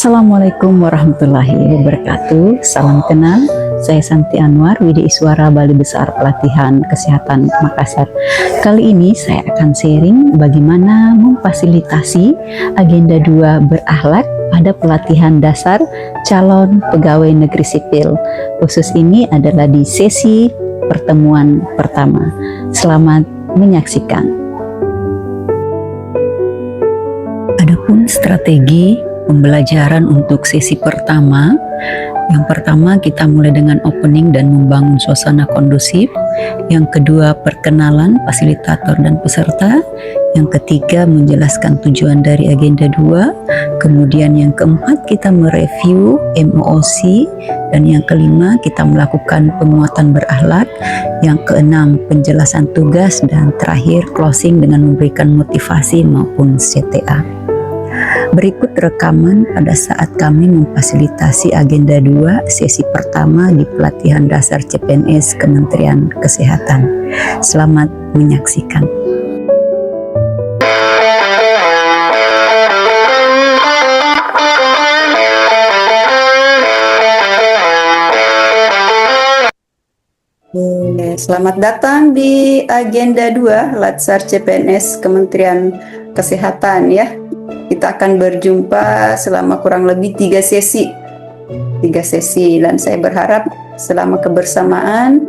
Assalamualaikum warahmatullahi wabarakatuh. Salam kenal, saya Santi Anwar, Widi Iswara Balai Besar Pelatihan Kesehatan Makassar. Kali ini saya akan sharing bagaimana memfasilitasi agenda 2 berakhlak pada pelatihan dasar calon pegawai negeri sipil. Khusus ini adalah di sesi pertemuan pertama. Selamat menyaksikan. Adapun strategi pembelajaran untuk sesi pertama, yang pertama kita mulai dengan opening dan membangun suasana kondusif. Yang kedua, perkenalan fasilitator dan peserta. Yang ketiga, menjelaskan tujuan dari agenda 2. Kemudian yang keempat, kita mereview MOOC. Dan yang kelima, kita melakukan penguatan berakhlak. Yang keenam, penjelasan tugas. Dan terakhir, closing dengan memberikan motivasi maupun CTA. Berikut rekaman pada saat kami memfasilitasi agenda 2 sesi pertama di pelatihan dasar CPNS Kementerian Kesehatan. Selamat menyaksikan. Selamat datang di agenda 2 Latsar CPNS Kementerian Kesehatan ya. Kita akan berjumpa selama kurang lebih 3 sesi dan saya berharap selama kebersamaan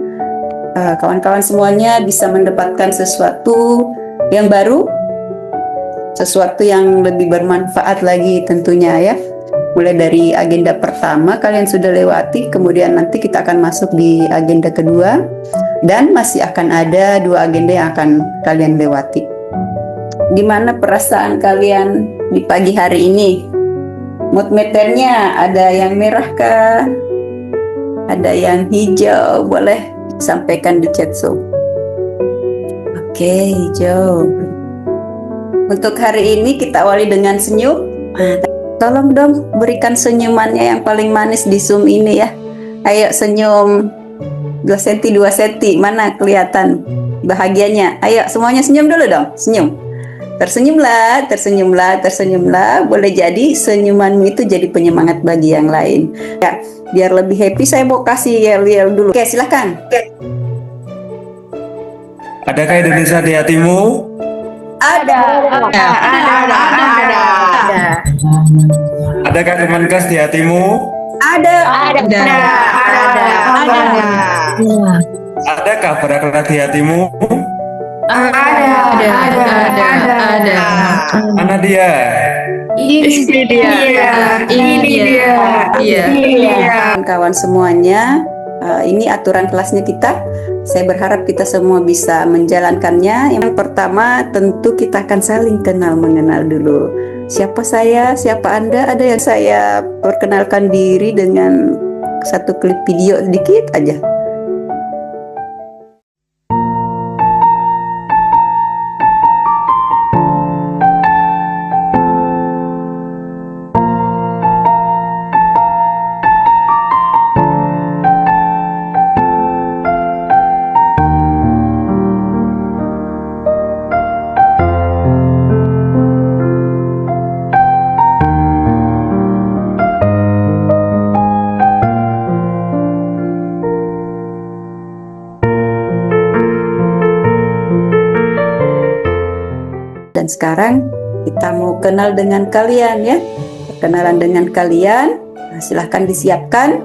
kawan-kawan semuanya bisa mendapatkan sesuatu yang baru, sesuatu yang lebih bermanfaat lagi tentunya ya. Mulai dari agenda pertama kalian sudah lewati, kemudian nanti kita akan masuk di agenda kedua dan masih akan ada 2 agenda yang akan kalian lewati. Gimana perasaan kalian di pagi hari ini? Mood meternya ada yang merah kah? Ada yang hijau? Boleh sampaikan di chat so. Oke, hijau. Untuk hari ini kita awali dengan senyum. Tolong dong berikan senyumannya yang paling manis di Zoom ini ya. Ayo senyum 2 cm 2 cm. Mana kelihatan bahagianya? Ayo semuanya senyum dulu dong. Senyum. Tersenyumlah, tersenyumlah, tersenyumlah. Boleh jadi senyumanmu itu jadi penyemangat bagi yang lain. Ya, biar lebih happy saya mau kasih yel-yel dulu. Oke, silahkan. Adakah Indonesia di hatimu? Ada. Adakah Kemenkes di hatimu? Ada. Adakah berakhlak di hatimu? Ada. Mana dia? Ini dia. Kawan semuanya, ini aturan kelasnya kita. Saya berharap kita semua bisa menjalankannya. Yang pertama, tentu kita akan saling kenal mengenal dulu. Siapa saya, siapa Anda? Ada yang saya perkenalkan diri dengan satu klip video sedikit aja. Dan sekarang kita mau kenal dengan kalian ya. Perkenalan dengan kalian. Nah, silahkan disiapkan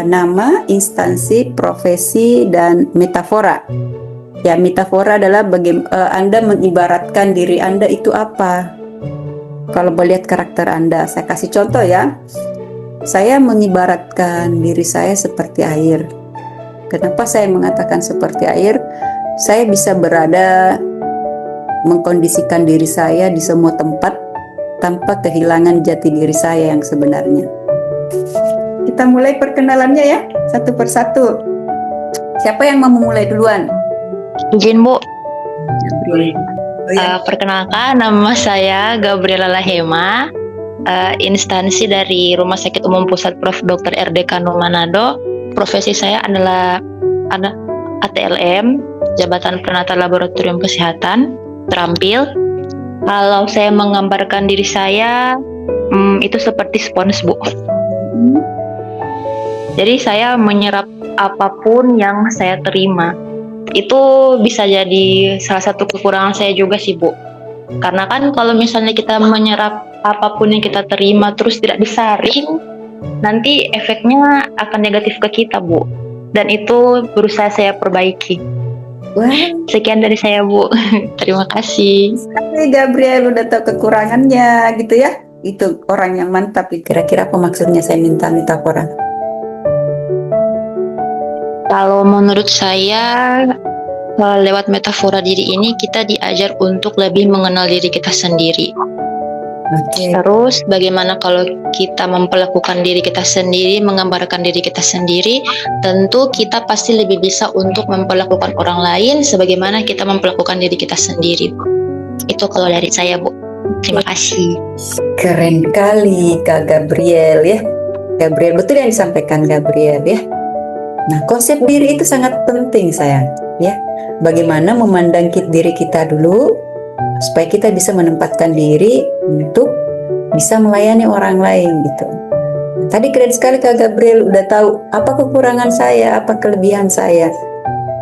nama, instansi, profesi, dan metafora. Ya, metafora adalah Anda mengibaratkan diri Anda itu apa. Kalau melihat karakter Anda, saya kasih contoh ya. Saya mengibaratkan diri saya seperti air. Kenapa saya mengatakan seperti air? Saya bisa berada mengkondisikan diri saya di semua tempat tanpa kehilangan jati diri saya yang sebenarnya. Kita mulai perkenalannya ya, satu persatu. Siapa yang mau memulai duluan? Izin Bu. Perkenalkan, nama saya Gabriela Lahema, instansi dari Rumah Sakit Umum Pusat Prof. Dr. RD Kanu Manado. Profesi saya adalah ATLM, Jabatan Penata Laboratorium Kesehatan. Terampil Kalau saya menggambarkan diri saya, itu seperti spons, Bu. Jadi saya menyerap apapun yang saya terima. Itu bisa jadi salah satu kekurangan saya juga sih, Bu. Karena kan kalau misalnya kita menyerap apapun yang kita terima terus tidak disaring, nanti efeknya akan negatif ke kita, Bu. Dan itu berusaha saya perbaiki. Wah, Sekian dari saya, Bu. Terima kasih. Gabriel udah tahu kekurangannya gitu ya. Itu orang yang mantap. Kira-kira apa maksudnya saya minta metafora? Kalau menurut saya, lewat metafora diri ini kita diajar untuk lebih mengenal diri kita sendiri. Oke. Terus bagaimana kalau kita memperlakukan diri kita sendiri, menggambarkan diri kita sendiri, tentu kita pasti lebih bisa untuk memperlakukan orang lain sebagaimana kita memperlakukan diri kita sendiri, Bu. Itu kalau dari saya, Bu. Terima kasih. Keren kali Kak Gabriel ya. Gabriel, betul yang disampaikan Gabriel ya. Nah, konsep diri itu sangat penting sayang ya. Bagaimana memandang diri kita dulu supaya kita bisa menempatkan diri untuk bisa melayani orang lain gitu. Tadi keren sekali Kak Gabriel udah tahu apa kekurangan saya, apa kelebihan saya.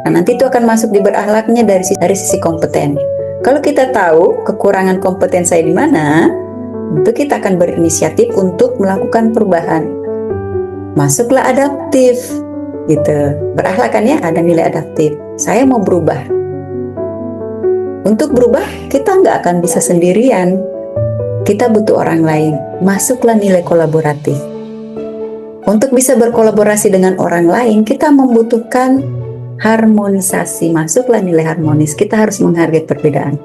Nah, nanti itu akan masuk di berakhlaknya dari sisi kompeten. Kalau kita tahu kekurangan kompeten saya di mana, tentu kita akan berinisiatif untuk melakukan perubahan. Masuklah adaptif gitu. Berakhlak kan ya, ada nilai adaptif. Saya mau berubah. Untuk berubah, kita nggak akan bisa sendirian. Kita butuh orang lain. Masuklah nilai kolaboratif. Untuk bisa berkolaborasi dengan orang lain, kita membutuhkan harmonisasi. Masuklah nilai harmonis. Kita harus menghargai perbedaan.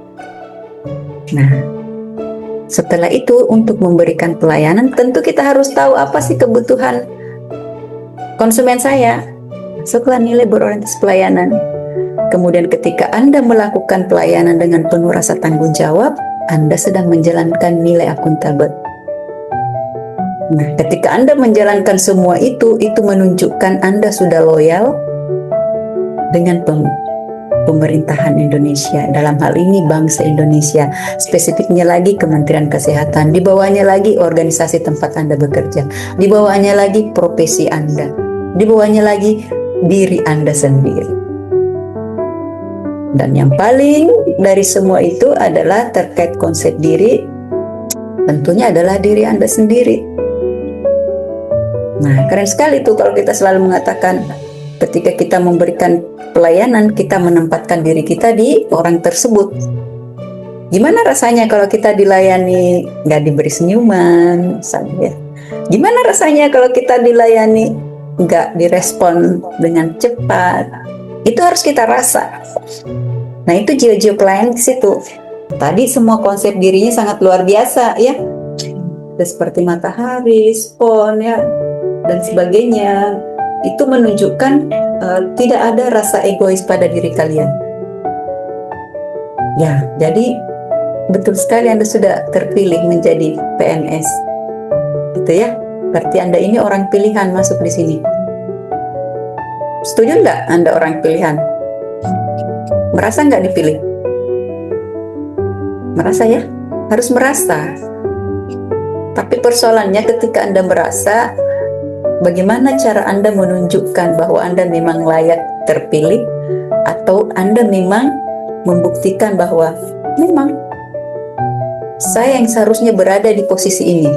Nah, setelah itu untuk memberikan pelayanan, tentu kita harus tahu apa sih kebutuhan konsumen saya. Masuklah nilai berorientasi pelayanan. Kemudian ketika Anda melakukan pelayanan dengan penuh rasa tanggung jawab, Anda sedang menjalankan nilai akuntabel. Nah, ketika Anda menjalankan semua itu menunjukkan Anda sudah loyal dengan pemerintahan Indonesia. Dalam hal ini bangsa Indonesia, spesifiknya lagi Kementerian Kesehatan, di bawahnya lagi organisasi tempat Anda bekerja, di bawahnya lagi profesi Anda, di bawahnya lagi diri Anda sendiri. Dan yang paling dari semua itu adalah terkait konsep diri, tentunya adalah diri Anda sendiri. Nah, keren sekali tuh kalau kita selalu mengatakan ketika kita memberikan pelayanan, kita menempatkan diri kita di orang tersebut. Gimana rasanya kalau kita dilayani nggak diberi senyuman, misalnya? Gimana rasanya kalau kita dilayani nggak direspon dengan cepat? Itu harus kita rasa. Nah, itu jiwa-jiwa pelayan di situ. Tadi semua konsep dirinya sangat luar biasa ya. Seperti matahari, spon ya, dan sebagainya. Itu menunjukkan tidak ada rasa egois pada diri kalian. Ya, jadi betul sekali Anda sudah terpilih menjadi PNS. Gitu ya. Berarti Anda ini orang pilihan masuk di sini. Setuju nggak Anda orang pilihan? Merasa nggak dipilih? Merasa ya? Harus merasa. Tapi persoalannya ketika Anda merasa, bagaimana cara Anda menunjukkan bahwa Anda memang layak terpilih, atau Anda memang membuktikan bahwa memang saya yang seharusnya berada di posisi ini.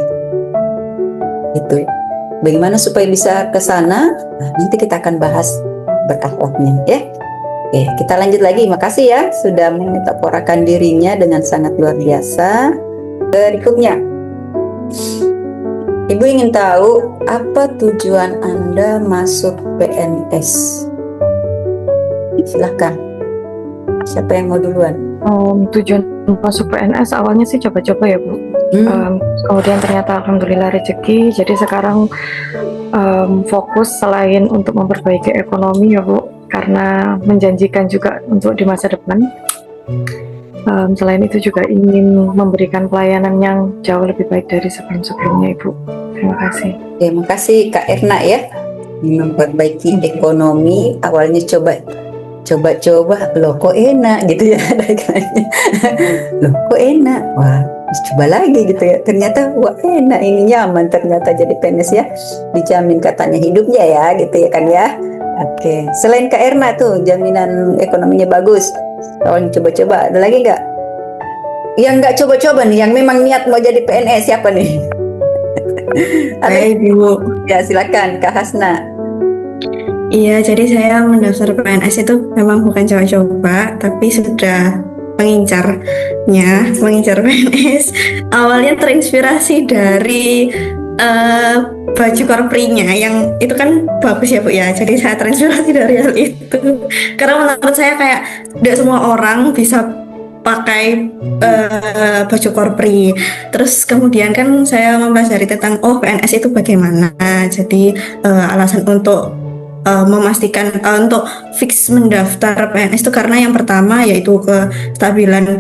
Itu. Bagaimana supaya bisa ke sana? Nah, nanti kita akan bahas berakhlaknya ya. Oke, kita lanjut lagi. Makasih ya sudah memetaforakan dirinya dengan sangat luar biasa. Berikutnya, Ibu ingin tahu apa tujuan Anda masuk PNS? Silahkan. Siapa yang mau duluan? Tujuan masuk PNS awalnya sih coba-coba ya Bu. Kemudian ternyata alhamdulillah rezeki. Jadi sekarang fokus selain untuk memperbaiki ekonomi ya Bu, karena menjanjikan juga untuk di masa depan. Selain itu juga ingin memberikan pelayanan yang jauh lebih baik dari sebelum-sebelumnya Ibu. Terima kasih. Terima kasih Kak Erna ya. Memperbaiki ekonomi awalnya coba coba-coba, loh kok enak gitu ya. Loh kok enak, wah coba lagi gitu ya, ternyata wah enak, ini nyaman ternyata jadi PNS ya, dijamin katanya hidupnya ya gitu ya kan ya. Oke, selain Kak Erna tuh jaminan ekonominya bagus, kalau coba-coba ada lagi nggak? Yang nggak coba-coba nih, yang memang niat mau jadi PNS siapa nih? Baik, Ibu. Ya silakan Kak Hasna. Iya, jadi saya mendaftar PNS itu memang bukan coba-coba, tapi sudah mengincar PNS. Awalnya terinspirasi dari baju korprinya yang itu kan bagus ya Bu ya. Jadi saya terinspirasi dari hal itu. Karena menurut saya kayak tidak semua orang bisa pakai baju korpri. Terus kemudian kan saya mempelajari tentang PNS itu bagaimana. Jadi alasan untuk memastikan untuk fix mendaftar PNS itu karena yang pertama yaitu kestabilan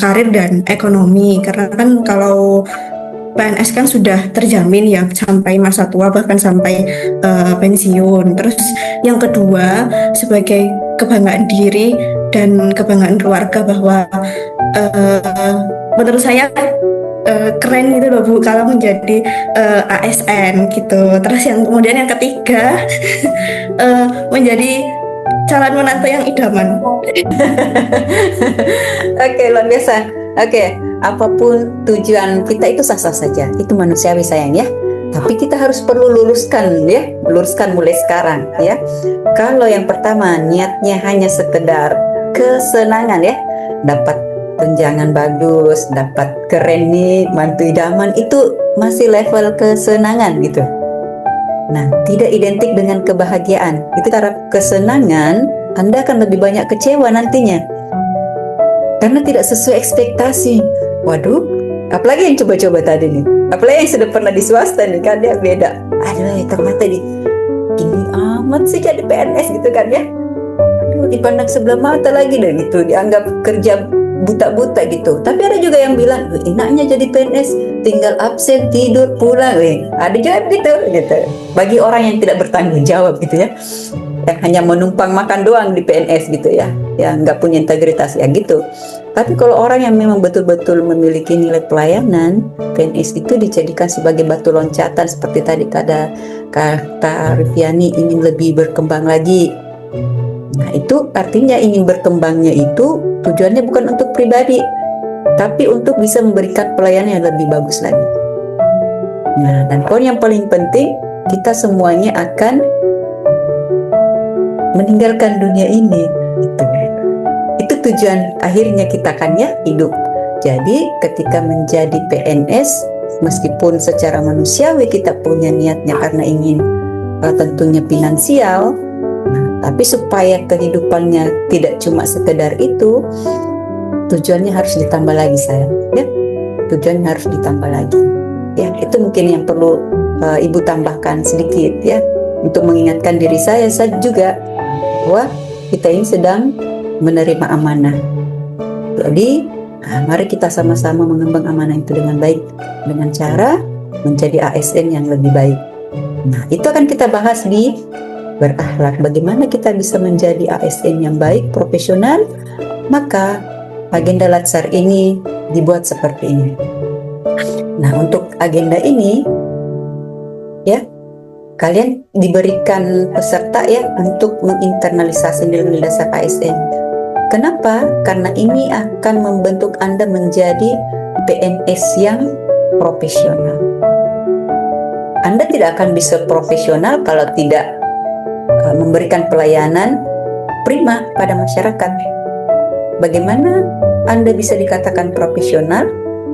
karir dan ekonomi, karena kan kalau PNS kan sudah terjamin ya sampai masa tua bahkan sampai pensiun. Terus yang kedua sebagai kebanggaan diri dan kebanggaan keluarga bahwa menurut saya keren gitu loh Bu kalau menjadi ASN gitu. Terus yang kemudian yang ketiga menjadi calon menantu yang idaman. Oke, luar biasa. Oke, apapun tujuan kita itu sah-sah saja, itu manusiawi sayang ya. Tapi kita harus perlu luruskan ya, luruskan mulai sekarang ya. Kalau yang pertama niatnya hanya sekedar kesenangan ya, dapat tunjangan bagus, dapat keren nih, mantu idaman, itu masih level kesenangan gitu. Nah, tidak identik dengan kebahagiaan. Itu karena kesenangan, Anda akan lebih banyak kecewa nantinya. Karena tidak sesuai ekspektasi. Waduh, apalagi yang coba-coba tadi nih. Apalagi yang sudah pernah di swasta nih kan, dia beda. Aduh, ternyata ini amat sih jadi PNS gitu kan ya. Aduh, dipandang sebelah mata lagi deh gitu, dianggap kerja buta-buta gitu. Tapi ada juga yang bilang enaknya jadi PNS tinggal absen tidur pulang. Ada juga gitu bagi orang yang tidak bertanggung jawab gitu ya, yang hanya menumpang makan doang di PNS gitu ya, yang nggak punya integritas ya gitu. Tapi kalau orang yang memang betul-betul memiliki nilai pelayanan, PNS itu dijadikan sebagai batu loncatan seperti tadi kata Riviani, ingin lebih berkembang lagi. Nah, itu artinya ingin berkembangnya itu tujuannya bukan untuk pribadi, tapi untuk bisa memberikan pelayanan yang lebih bagus lagi. Nah, dan poin yang paling penting, kita semuanya akan meninggalkan dunia ini. Itu tujuan akhirnya kita kan ya, hidup. Jadi ketika menjadi PNS, meskipun secara manusiawi kita punya niatnya karena ingin tentunya finansial, tapi supaya kehidupannya tidak cuma sekedar itu, tujuannya harus ditambah lagi sayang ya, tujuannya harus ditambah lagi ya. Itu mungkin yang perlu Ibu tambahkan sedikit ya, untuk mengingatkan diri saya juga bahwa kita ini sedang menerima amanah. Jadi mari kita sama-sama mengembang amanah itu dengan baik, dengan cara menjadi ASN yang lebih baik. Nah, itu akan kita bahas di berakhlak. Bagaimana kita bisa menjadi ASN yang baik, profesional? Maka agenda Latsar ini dibuat seperti ini. Nah, untuk agenda ini ya, kalian diberikan peserta ya untuk menginternalisasi nilai dasar ASN. Kenapa? Karena ini akan membentuk Anda menjadi PNS yang profesional. Anda tidak akan bisa profesional kalau tidak memberikan pelayanan prima pada masyarakat. Bagaimana Anda bisa dikatakan profesional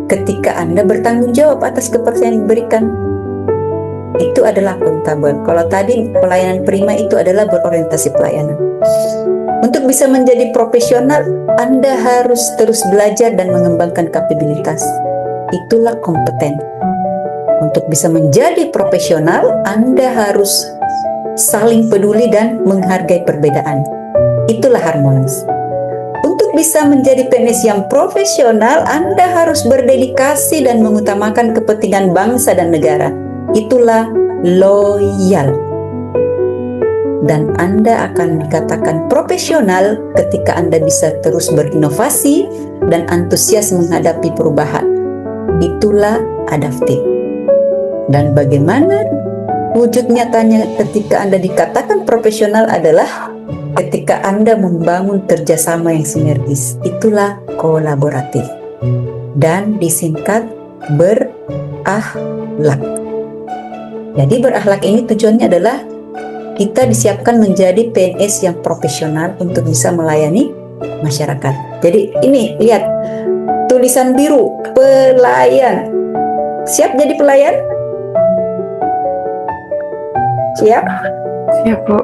ketika Anda bertanggung jawab atas kepercayaan yang diberikan? Itu adalah akuntabel. Kalau tadi pelayanan prima itu adalah berorientasi pelayanan. Untuk bisa menjadi profesional, Anda harus terus belajar dan mengembangkan kapabilitas. Itulah kompeten. Untuk bisa menjadi profesional, Anda harus saling peduli dan menghargai perbedaan. Itulah harmonis. Untuk bisa menjadi PNS yang profesional, Anda harus berdedikasi dan mengutamakan kepentingan bangsa dan negara. Itulah loyal. dan Anda akan dikatakan profesional ketika Anda bisa terus berinovasi dan antusias menghadapi perubahan. Itulah adaptif. Dan bagaimana wujud nyatanya ketika Anda dikatakan profesional adalah ketika Anda membangun kerjasama yang sinergis. Itulah kolaboratif. Dan disingkat berakhlak. Jadi berakhlak ini tujuannya adalah kita disiapkan menjadi PNS yang profesional untuk bisa melayani masyarakat. Jadi ini lihat tulisan biru, pelayan. Siap jadi pelayan? Siap? Siap, Bu.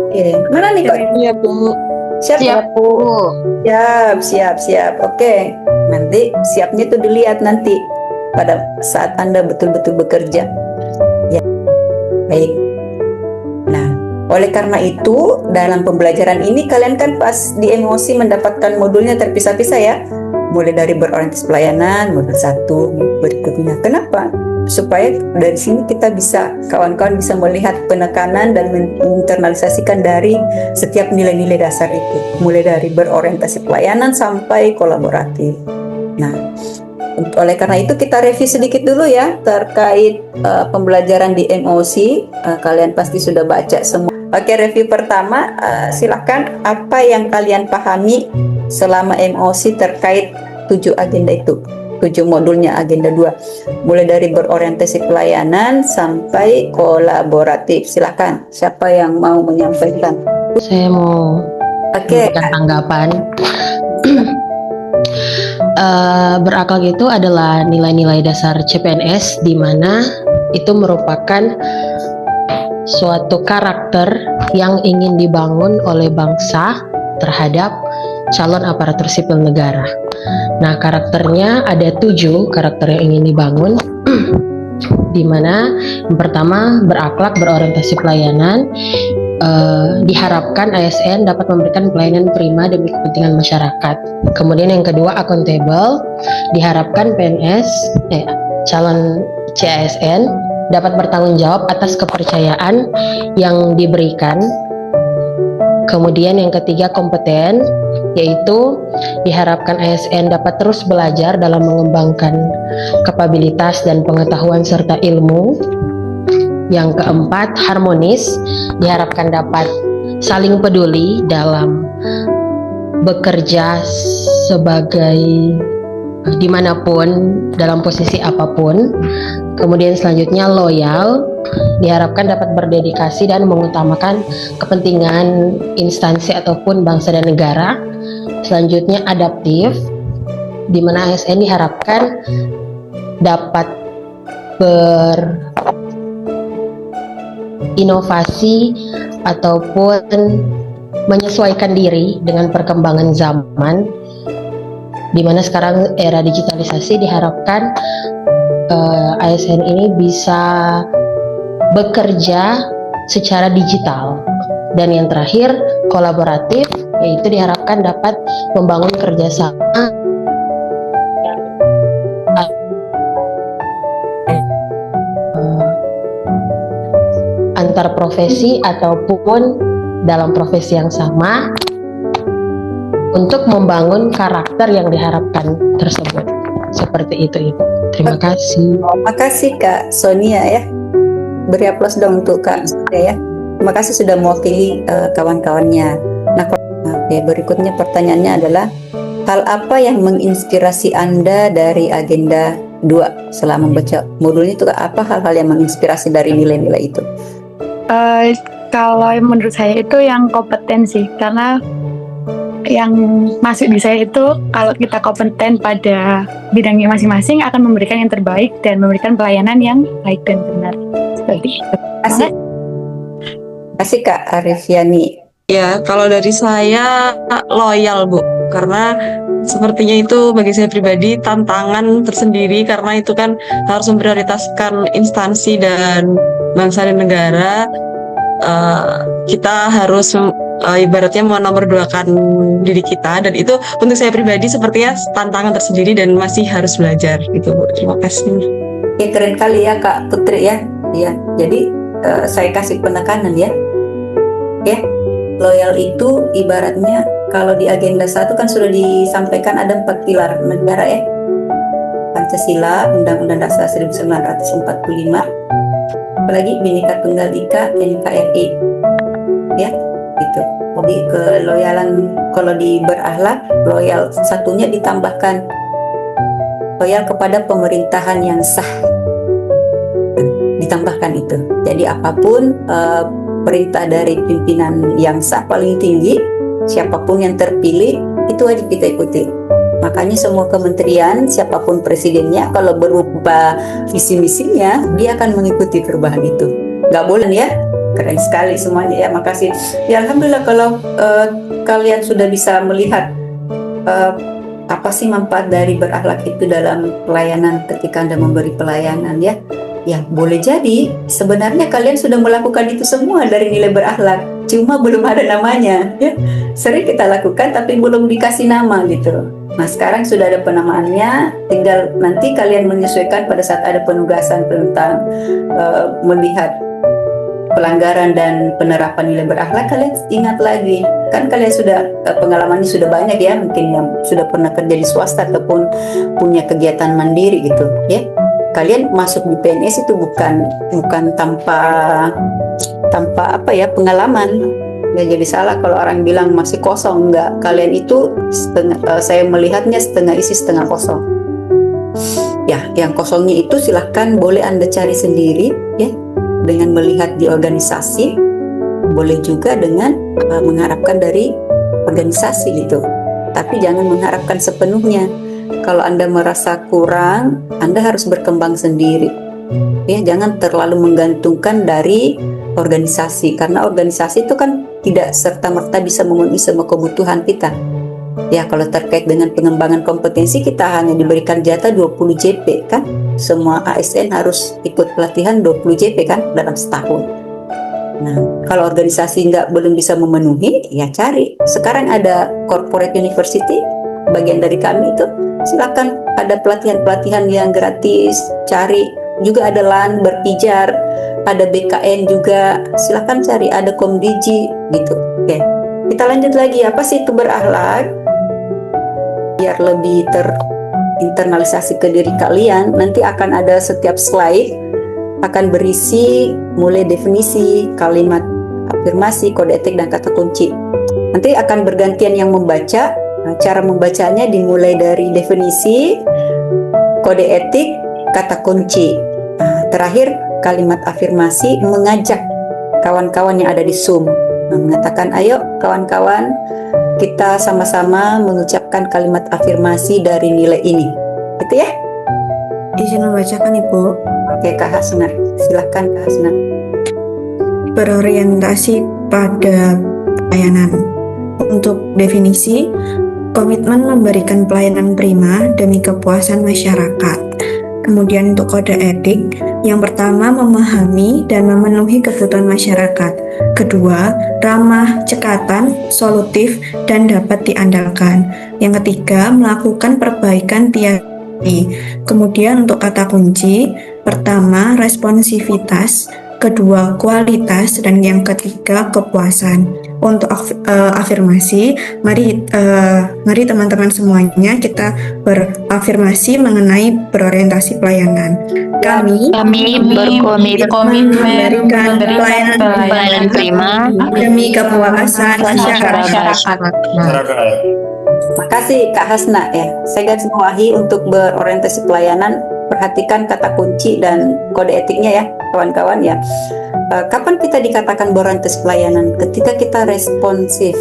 Oke. Mana nih kok? Iya, Bu. Siap, Siap, Bu. Siap. Oke. Nanti siapnya tuh dilihat nanti pada saat Anda betul-betul bekerja. Ya. Baik. Nah, oleh karena itu dalam pembelajaran ini kalian kan pas di emosi mendapatkan modulnya terpisah-pisah ya. Mulai dari berorientasi pelayanan, modul 1 berikutnya. Kenapa? Supaya dari sini kita bisa, kawan-kawan bisa melihat penekanan dan menginternalisasikan dari setiap nilai-nilai dasar itu. Mulai dari berorientasi pelayanan sampai kolaboratif. Nah, oleh karena itu kita review sedikit dulu ya terkait pembelajaran di MOC. Kalian pasti sudah baca semua. Oke, review pertama, silakan apa yang kalian pahami selama MOC terkait 7 agenda itu, 7 modulnya agenda 2, mulai dari berorientasi pelayanan sampai kolaboratif. Silakan, siapa yang mau menyampaikan? Saya mau Oke. memberikan tanggapan. Berakhlak itu adalah nilai-nilai dasar CPNS, di mana itu merupakan suatu karakter yang ingin dibangun oleh bangsa terhadap calon aparatur sipil negara. Nah, karakternya ada 7 karakter yang ingin dibangun, di mana yang pertama berakhlak, berorientasi pelayanan. Diharapkan ASN dapat memberikan pelayanan prima demi kepentingan masyarakat. Kemudian yang kedua accountable, diharapkan PNS calon CASN dapat bertanggung jawab atas kepercayaan yang diberikan. Kemudian yang ketiga kompeten, yaitu diharapkan ASN dapat terus belajar dalam mengembangkan kapabilitas dan pengetahuan serta ilmu. Yang keempat harmonis, diharapkan dapat saling peduli dalam bekerja sebagai dimanapun, dalam posisi apapun. Kemudian selanjutnya loyal, diharapkan dapat berdedikasi dan mengutamakan kepentingan instansi ataupun bangsa dan negara. Selanjutnya adaptif, di mana ASN diharapkan dapat berinovasi ataupun menyesuaikan diri dengan perkembangan zaman, di mana sekarang era digitalisasi. Diharapkan ASN ini bisa bekerja secara digital. Dan yang terakhir kolaboratif, yaitu diharapkan dapat membangun kerjasama antar profesi ataupun dalam profesi yang sama untuk membangun karakter yang diharapkan tersebut. Seperti itu, Ibu. Terima kasih. Terima kasih Kak Sonia ya. Beri aplaus dong untuk Kak Sonia ya. Terima kasih sudah mewakili kawan-kawannya. Nah, berikutnya pertanyaannya adalah hal apa yang menginspirasi Anda dari agenda 2 selama membaca modulnya, itu apa hal-hal yang menginspirasi dari nilai-nilai itu? Kalau menurut saya itu yang kompetensi, karena yang masuk di saya itu kalau kita kompeten pada bidangnya masing-masing akan memberikan yang terbaik dan memberikan pelayanan yang baik dan benar. Seperti itu. Kasih Kak Arifiani. Ya, kalau dari saya loyal, Bu, karena sepertinya itu bagi saya pribadi tantangan tersendiri, karena itu kan harus memprioritaskan instansi dan bangsa dan negara. Kita harus ibaratnya menomorduakan diri kita, dan itu untuk saya pribadi sepertinya tantangan tersendiri dan masih harus belajar gitu, Bu. Terima kasih. Ya, keren kali ya Kak Putri ya. Iya, jadi saya kasih penekanan ya. Ya, loyal itu ibaratnya kalau di agenda 1 kan sudah disampaikan ada 4 pilar negara ya. Pancasila, Undang-Undang Dasar 1945, apalagi Bhinneka Tunggal Ika, NKRI. Ya, gitu. Jadi keloyalan kalau di berakhlak, loyal satunya ditambahkan loyal kepada pemerintahan yang sah. Ditambahkan itu. Jadi apapun perintah dari pimpinan yang sah paling tinggi, siapapun yang terpilih itu wajib kita ikuti. Makanya semua kementerian, siapapun presidennya, kalau berubah visi misinya, dia akan mengikuti perubahan itu. Nggak boleh ya. Keren sekali semuanya ya. Makasih. Ya alhamdulillah kalau kalian sudah bisa melihat apa sih manfaat dari berakhlak itu dalam pelayanan ketika Anda memberi pelayanan ya. Ya boleh jadi sebenarnya kalian sudah melakukan itu semua dari nilai berakhlak, cuma belum ada namanya ya. Sering kita lakukan tapi belum dikasih nama gitu. Nah sekarang sudah ada penamaannya, tinggal nanti kalian menyesuaikan pada saat ada penugasan tentang melihat pelanggaran dan penerapan nilai berakhlak. Kalian ingat lagi kan kalian sudah pengalamannya sudah banyak ya, mungkin yang sudah pernah kerja di swasta ataupun punya kegiatan mandiri gitu ya. Kalian masuk di PNS itu bukan tanpa apa ya pengalaman. Ya jadi salah kalau orang bilang masih kosong. Enggak, kalian itu saya melihatnya setengah isi setengah kosong. Ya, yang kosongnya itu silahkan boleh Anda cari sendiri ya, dengan melihat di organisasi, boleh juga dengan mengharapkan dari organisasi gitu. Tapi jangan mengharapkan sepenuhnya. Kalau Anda merasa kurang, Anda harus berkembang sendiri. Ya, jangan terlalu menggantungkan dari organisasi, karena organisasi itu kan tidak serta-merta bisa memenuhi semua kebutuhan kita. Ya, kalau terkait dengan pengembangan kompetensi, kita hanya diberikan jatah 20 JP kan. Semua ASN harus ikut pelatihan 20 JP kan dalam setahun. Nah, kalau organisasi belum bisa memenuhi, ya cari. Sekarang ada corporate university, bagian dari kami itu, silakan ada pelatihan-pelatihan yang gratis, cari. Juga ada LAN berpijar, ada BKN juga, silakan cari, ada Komdigi gitu. Oke, kita lanjut lagi. Apa sih itu berakhlak? Biar lebih terinternalisasi ke diri kalian, nanti akan ada setiap slide akan berisi mulai definisi, kalimat afirmasi, kode etik dan kata kunci. Nanti akan bergantian yang membaca. Nah, cara membacanya dimulai dari definisi, kode etik, kata kunci. Nah, terakhir kalimat afirmasi mengajak kawan-kawan yang ada di Zoom. Nah, mengatakan, ayo kawan-kawan kita sama-sama mengucapkan kalimat afirmasi dari nilai ini. Gitu ya? Izin membacakan Ibu. Oke Kak Hasna, silahkan Kak Hasna. Berorientasi pada pelayanan. Untuk definisi, komitmen memberikan pelayanan prima demi kepuasan masyarakat. Kemudian untuk kode etik, yang pertama memahami dan memenuhi kebutuhan masyarakat. Kedua, ramah, cekatan, solutif, dan dapat diandalkan. Yang ketiga, melakukan perbaikan tiap hari. Kemudian untuk kata kunci, pertama responsivitas, kedua kualitas, dan yang ketiga kepuasan. Untuk afirmasi, mari teman-teman semuanya kita berafirmasi mengenai berorientasi pelayanan. Kami berkomitmen memberikan pelayanan prima demi kepuasan masyarakat. Makasih Kak Hasna ya. Saya garis bawahi untuk berorientasi pelayanan, perhatikan kata kunci dan kode etiknya ya kawan-kawan ya. Kapan kita dikatakan berorientasi pelayanan? Ketika kita responsif.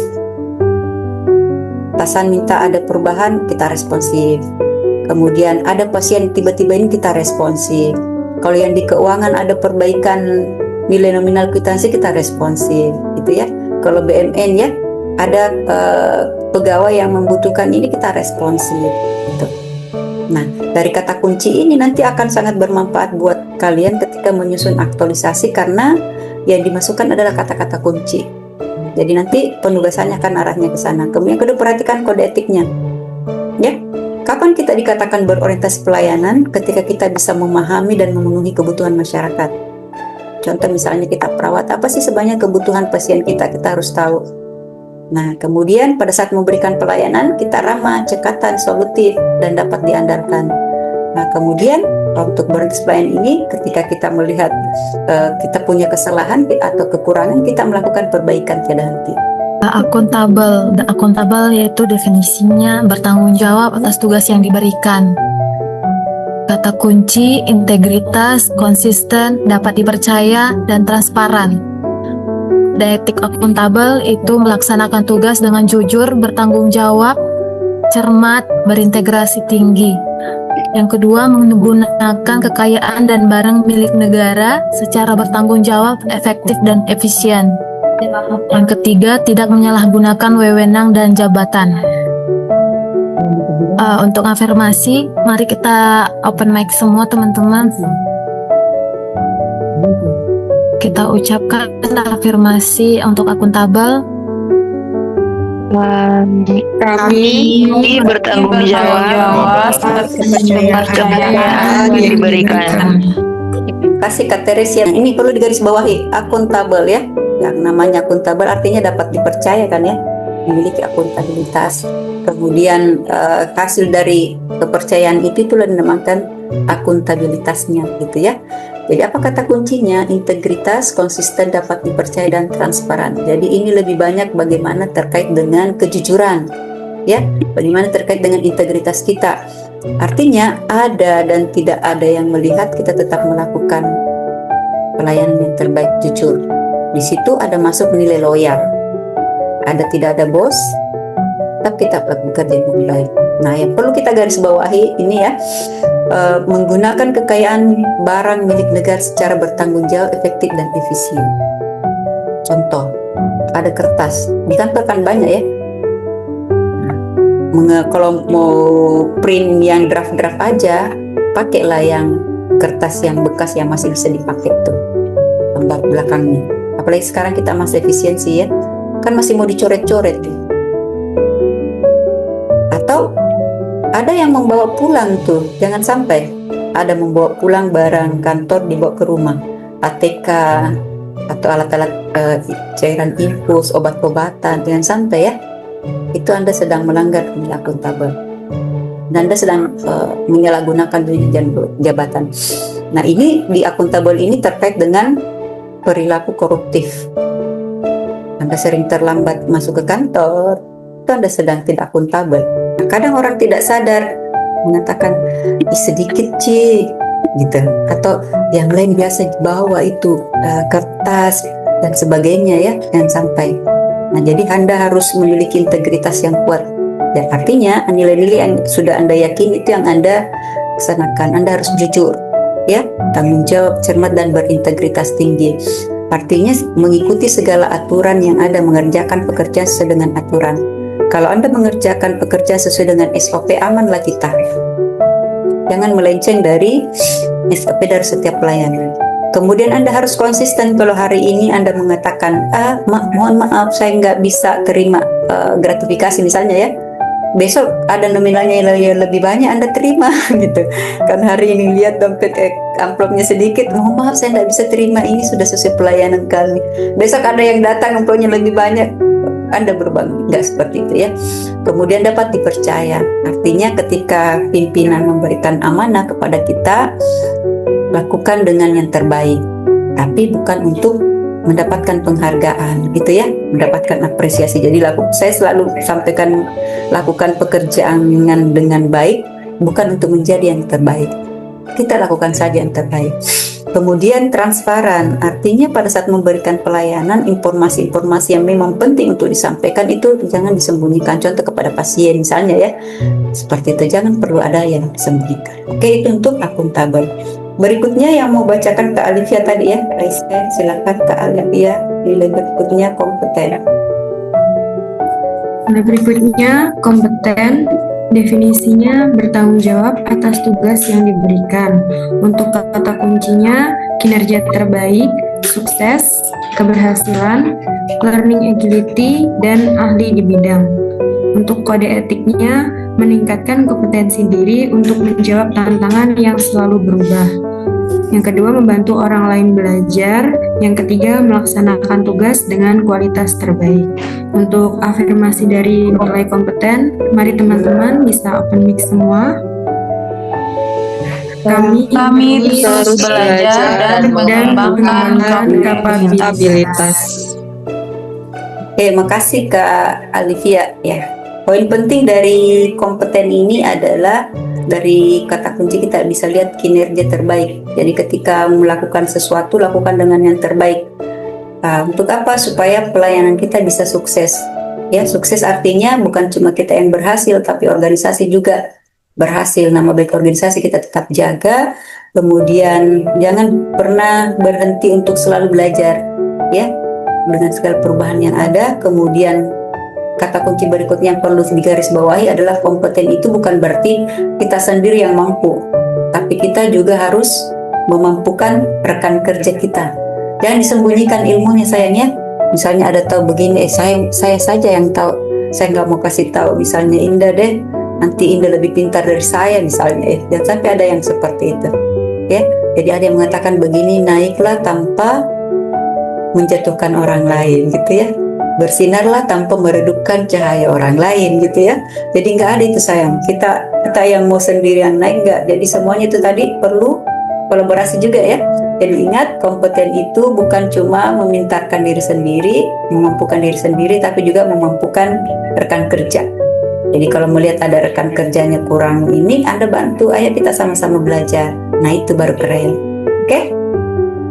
Atasan minta ada perubahan, kita responsif. Kemudian ada pasien tiba-tiba ini kita responsif. Kalau yang di keuangan ada perbaikan nilai nominal kwitansi, kita responsif gitu ya. Kalau BMN ya ada pegawai yang membutuhkan ini, kita responsif gitu. Nah, dari kata kunci ini nanti akan sangat bermanfaat buat kalian ketika menyusun aktualisasi, karena yang dimasukkan adalah kata-kata kunci. Jadi nanti penugasannya akan arahnya ke sana. Kemudian kedua, perhatikan kode etiknya. Ya, kapan kita dikatakan berorientasi pelayanan? Ketika kita bisa memahami dan memenuhi kebutuhan masyarakat. Contoh misalnya kita perawat, apa sih sebenarnya kebutuhan pasien kita harus tahu. Nah, kemudian pada saat memberikan pelayanan, kita ramah, cekatan, solutif, dan dapat diandalkan. Nah, kemudian untuk berhenti pelayanan ini, ketika kita melihat kita punya kesalahan atau kekurangan, kita melakukan perbaikan tiada henti. Akuntabel. Akuntabel yaitu definisinya bertanggung jawab atas tugas yang diberikan. Kata kunci, integritas, konsisten, dapat dipercaya, dan transparan. Etik akuntabel itu melaksanakan tugas dengan jujur, bertanggung jawab, cermat, berintegrasi tinggi. Yang kedua, menggunakan kekayaan dan barang milik negara secara bertanggung jawab, efektif, dan efisien. Yang ketiga, tidak menyalahgunakan wewenang dan jabatan. Untuk afirmasi, mari kita open mic semua teman-teman. Kita ucapkan afirmasi untuk akuntabel. Kami bertanggung jawab atas kepercayaan yang diberikan. Kasih Kak Teresia, ini perlu digarisbawahi, akuntabel ya. Yang namanya akuntabel artinya dapat dipercaya kan ya, memiliki akuntabilitas. Kemudian hasil dari kepercayaan itu itulah dinamakan akuntabilitasnya gitu ya. Jadi apa kata kuncinya? Integritas, konsisten, dapat dipercaya, dan transparan. Jadi ini lebih banyak bagaimana terkait dengan kejujuran ya, bagaimana terkait dengan integritas kita. Artinya ada dan tidak ada yang melihat, kita tetap melakukan pelayanan yang terbaik, jujur. Di situ ada masuk nilai loyal. Ada tidak ada bos, tetap kita bekerja dengan baik. Nah, yang perlu kita garis bawahi ini ya, menggunakan kekayaan barang milik negara secara bertanggung jawab, efektif, dan efisien. Contoh, ada kertas, ditampilkan banyak ya. Kalau mau print yang draft-draft aja, pakailah yang kertas yang bekas yang masih bisa dipakai tuh, gambar belakangnya. Apalagi sekarang kita masih efisiensi ya, kan masih mau dicoret-coret. Atau ada yang membawa pulang tuh, jangan sampai ada membawa pulang barang kantor dibawa ke rumah, ATK atau alat-alat cairan infus, obat-obatan, jangan sampai ya. Itu Anda sedang melanggar nilai akuntabel dan Anda sedang menyalahgunakan jabatan. Nah, ini di akuntabel ini terkait dengan perilaku koruptif. Anda sering terlambat masuk ke kantor, itu Anda sedang tidak akuntabel. Nah, kadang orang tidak sadar mengatakan sedikit Ci gitu, atau yang lain biasa bawa itu kertas dan sebagainya ya, jangan sampai. Nah, jadi Anda harus memiliki integritas yang kuat. Ya, artinya nilai-nilai yang sudah Anda yakini itu yang Anda laksanakan. Anda harus jujur, ya, tanggung jawab, cermat, dan berintegritas tinggi. Artinya mengikuti segala aturan yang ada, mengerjakan pekerjaan sesuai dengan aturan. Kalau Anda mengerjakan pekerjaan sesuai dengan SOP, amanlah kita. Jangan melenceng dari SOP dari setiap pelayanan. Kemudian Anda harus konsisten. Kalau hari ini Anda mengatakan, mohon maaf saya nggak bisa terima gratifikasi misalnya ya, besok ada nominalnya yang lebih banyak Anda terima gitu. Kan hari ini lihat dompet amplopnya sedikit, mohon maaf saya nggak bisa terima, ini sudah sesuai pelayanan kami. Besok ada yang datang amplopnya lebih banyak, Anda berubah. Nggak seperti itu ya. Kemudian dapat dipercaya, artinya ketika pimpinan memberikan amanah kepada kita, lakukan dengan yang terbaik, tapi bukan untuk mendapatkan penghargaan gitu ya, mendapatkan apresiasi. Jadi saya selalu sampaikan, lakukan pekerjaan dengan baik, bukan untuk menjadi yang terbaik. Kita lakukan saja yang terbaik. Kemudian transparan, artinya pada saat memberikan pelayanan, informasi-informasi yang memang penting untuk disampaikan itu jangan disembunyikan. Contoh kepada pasien misalnya ya, seperti itu, jangan perlu ada yang disembunyikan. Oke, itu untuk akuntabel. Berikutnya yang mau bacakan Kak Alivia tadi ya, Raisa, silakan Kak Alivia. Nilai berikutnya kompeten. Nilai berikutnya kompeten, definisinya bertanggung jawab atas tugas yang diberikan. Untuk kata kuncinya kinerja terbaik, sukses, keberhasilan, learning agility, dan ahli di bidang. Untuk kode etiknya meningkatkan kompetensi diri untuk menjawab tantangan yang selalu berubah. Yang kedua, membantu orang lain belajar. Yang ketiga, melaksanakan tugas dengan kualitas terbaik. Untuk afirmasi dari nilai kompeten, mari teman-teman bisa open mic semua. Kami terus belajar dan mengembangkan kapabilitas. Oke, makasih Kak Alivia ya. Poin penting dari kompeten ini adalah dari kata kunci kita bisa lihat kinerja terbaik. Jadi ketika melakukan sesuatu, lakukan dengan yang terbaik. Untuk apa? Supaya pelayanan kita bisa sukses. Ya, sukses artinya bukan cuma kita yang berhasil, tapi organisasi juga berhasil. Nama baik organisasi kita tetap jaga. Kemudian jangan pernah berhenti untuk selalu belajar. Ya, dengan segala perubahan yang ada. Kemudian kata kunci berikutnya yang perlu digarisbawahi adalah kompeten itu bukan berarti kita sendiri yang mampu, tapi kita juga harus memampukan rekan kerja kita. Jangan disembunyikan ilmunya sayangnya. Misalnya ada tahu begini, saya saja yang tahu, saya nggak mau kasih tahu. Misalnya Indah deh, nanti Indah lebih pintar dari saya misalnya. Jangan sampai ada yang seperti itu. Ya, jadi ada yang mengatakan begini, naiklah tanpa menjatuhkan orang lain, gitu ya. Bersinarlah tanpa meredupkan cahaya orang lain, gitu ya. Jadi nggak ada itu sayang. Kita yang mau sendirian naik nggak. Jadi semuanya itu tadi perlu kolaborasi juga ya. Jadi ingat, kompeten itu bukan cuma memintarkan diri sendiri, memampukan diri sendiri, tapi juga memampukan rekan kerja. Jadi kalau melihat ada rekan kerjanya kurang ini, Anda bantu, ayo kita sama-sama belajar. Nah itu baru keren. Oke?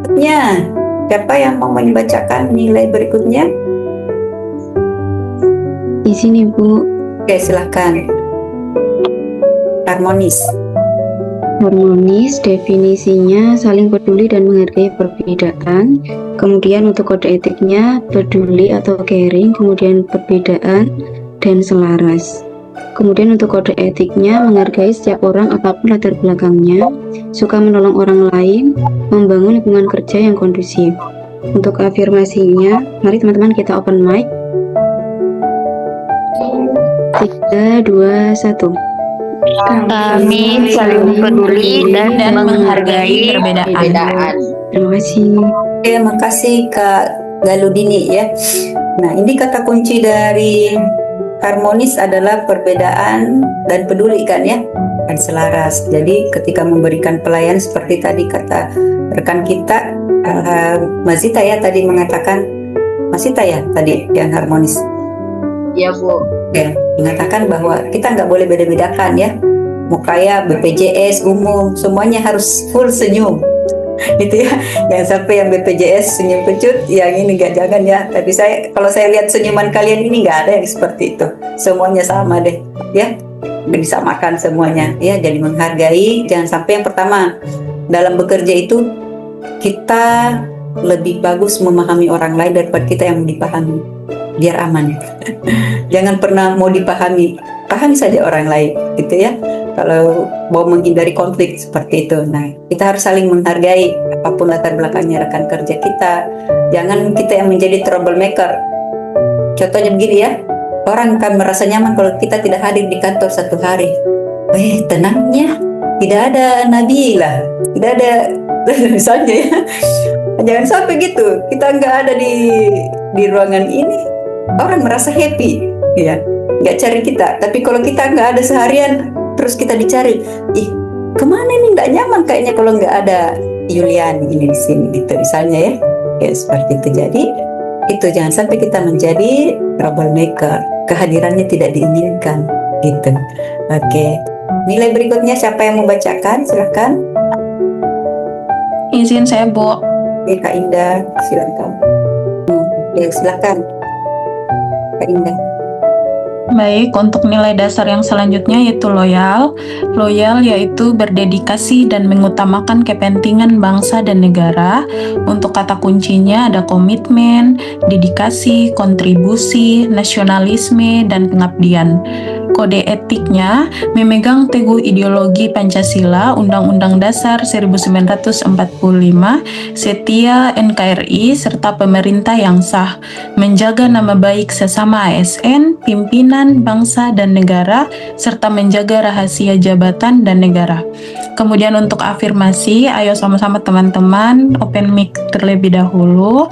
Berikutnya, siapa yang mau membacakan nilai berikutnya? Di sini, Bu. Oke, silakan. Harmonis. Harmonis, definisinya saling peduli dan menghargai perbedaan. Kemudian untuk kode etiknya, peduli atau caring, kemudian perbedaan dan selaras. Kemudian untuk kode etiknya, menghargai setiap orang apapun latar belakangnya, suka menolong orang lain, membangun lingkungan kerja yang kondusif. Untuk afirmasinya, mari teman-teman kita open mic. 3, 2, 1. Kami saling peduli dan menghargai perbedaan. Terima kasih. Oke, makasih Kak Galudini ya. Nah, ini kata kunci dari harmonis adalah perbedaan dan peduli kan ya, dan selaras. Jadi ketika memberikan pelayanan seperti tadi kata rekan kita Mazita ya tadi mengatakan, Mazita ya tadi yang harmonis. Ya Bu. Ya, mengatakan bahwa kita nggak boleh beda-bedakan ya. Mau kaya, BPJS, umum, semuanya harus full senyum. Gitu ya. Jangan sampai yang BPJS senyum pecut, yang ini nggak, jangan ya. Tapi kalau saya lihat senyuman kalian ini nggak ada yang seperti itu. Semuanya sama deh, ya. Disamakan semuanya, ya. Jadi menghargai. Jangan sampai yang pertama dalam bekerja itu kita lebih bagus memahami orang lain daripada kita yang dipahami. Biar aman. Jangan pernah mau dipahami, pahami saja orang lain, gitu ya. Kalau mau menghindari konflik seperti itu, nah kita harus saling menghargai apapun latar belakangnya rekan kerja kita. Jangan kita yang menjadi troublemaker. Contohnya begini ya, orang akan merasa nyaman kalau kita tidak hadir di kantor satu hari. Tenangnya, tidak ada Nabila, tidak ada misalnya ya. Jangan sampai gitu, kita nggak ada di ruangan ini. Orang merasa happy, ya, nggak cari kita. Tapi kalau kita nggak ada seharian, terus kita dicari, kemana ini nggak nyaman kayaknya kalau nggak ada Yuliani ini di sini, gitu misalnya ya, seperti itu. Jadi itu jangan sampai kita menjadi troublemaker, kehadirannya tidak diinginkan, gitu. Oke, nilai berikutnya siapa yang mau bacakan? Silahkan. Izin saya, Bu. Oke, Kak Indah, silakan. Ya, silakan. Kak Indah. Baik, untuk nilai dasar yang selanjutnya yaitu loyal. Loyal yaitu berdedikasi dan mengutamakan kepentingan bangsa dan negara. Untuk kata kuncinya ada komitmen, dedikasi, kontribusi, nasionalisme, dan pengabdian. Kode etiknya memegang teguh ideologi Pancasila, Undang-Undang Dasar 1945, setia NKRI, serta pemerintah yang sah, menjaga nama baik sesama ASN, pimpinan, bangsa, dan negara, serta menjaga rahasia jabatan dan negara. Kemudian untuk afirmasi, ayo sama-sama teman-teman open mic terlebih dahulu.